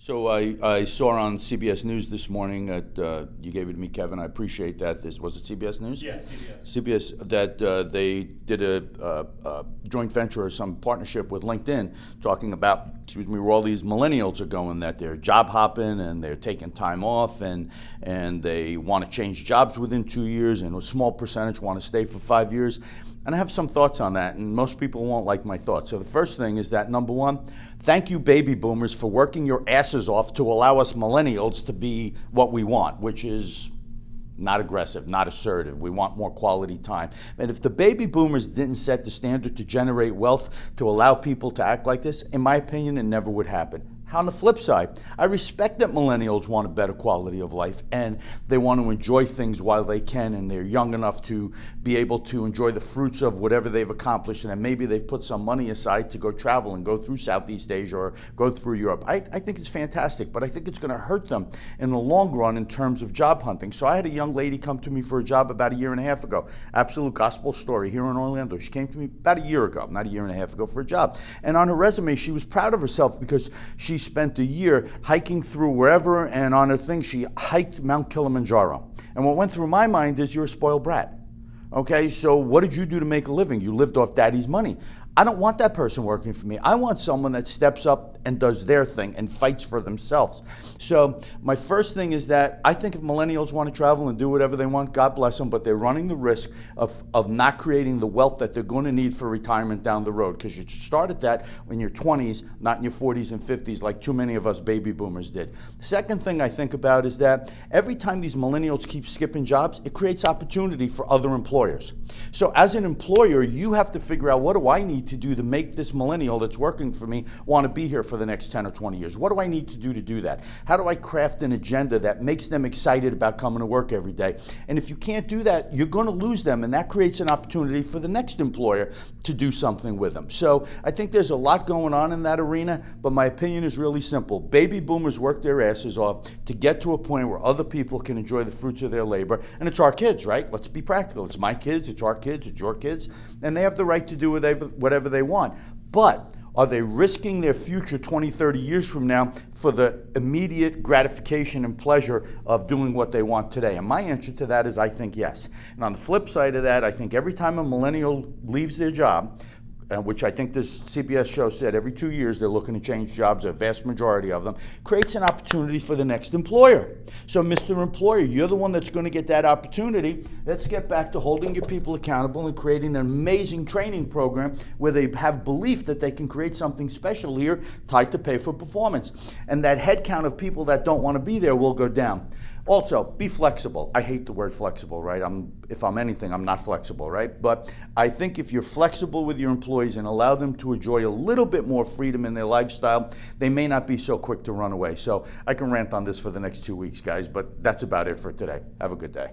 So I saw on CBS News this morning that you gave it to me, Kevin. I appreciate that. Was it CBS News? Yes, CBS. CBS, that they did a joint venture or some partnership with LinkedIn talking about, where all these millennials are going, that they're job hopping and they're taking time off and they want to change jobs within 2 years, and a small percentage want to stay for 5 years. And I have some thoughts on that, and most people won't like my thoughts. So the first thing is that, number one, thank you, baby boomers, for working your asses off to allow us millennials to be what we want, which is not aggressive, not assertive. We want more quality time. And if the baby boomers didn't set the standard to generate wealth to allow people to act like this, in my opinion, it never would happen. On the flip side, I respect that millennials want a better quality of life and they want to enjoy things while they can, and they're young enough to be able to enjoy the fruits of whatever they've accomplished, and then maybe they've put some money aside to go travel and go through Southeast Asia or go through Europe. I think it's fantastic, but I think it's going to hurt them in the long run in terms of job hunting. So I had a young lady come to me for a job about 1.5 years ago. Absolute gospel story here in Orlando. She came to me about a year ago, not 1.5 years ago, for a job. And on her resume, she was proud of herself because she spent a year hiking through wherever, and on her thing, she hiked Mount Kilimanjaro. And what went through my mind is, you're a spoiled brat. Okay, so what did you do to make a living? You lived off daddy's money. I don't want that person working for me. I want someone that steps up and does their thing and fights for themselves. So my first thing is that I think if millennials want to travel and do whatever they want, God bless them, but they're running the risk of not creating the wealth that they're going to need for retirement down the road, because you started that in your 20s, not in your 40s and 50s like too many of us baby boomers did. Second thing I think about is that every time these millennials keep skipping jobs, it creates opportunity for other employers. So as an employer, you have to figure out, what do I need to do to make this millennial that's working for me want to be here for the next 10 or 20 years? What do I need to do that? How do I craft an agenda that makes them excited about coming to work every day? And if you can't do that, you're going to lose them, and that creates an opportunity for the next employer to do something with them. So I think there's a lot going on in that arena, but my opinion is really simple. Baby boomers work their asses off to get to a point where other people can enjoy the fruits of their labor, and it's our kids, right? Let's be practical. It's my kids, it's our kids, it's your kids, and they have the right to do whatever they want. But are they risking their future 20, 30 years from now for the immediate gratification and pleasure of doing what they want today? And my answer to that is, I think yes. And on the flip side of that, I think every time a millennial leaves their job, which I think this CBS show said every 2 years they're looking to change jobs, a vast majority of them, creates an opportunity for the next employer. So Mr. Employer, you're the one that's going to get that opportunity. Let's get back to holding your people accountable and creating an amazing training program where they have belief that they can create something special here tied to pay for performance. And that head count of people that don't want to be there will go down. Also, be flexible. I hate the word flexible, right? If I'm anything, I'm not flexible, right? But I think if you're flexible with your employees and allow them to enjoy a little bit more freedom in their lifestyle, they may not be so quick to run away. So I can rant on this for the next 2 weeks, guys, but that's about it for today. Have a good day.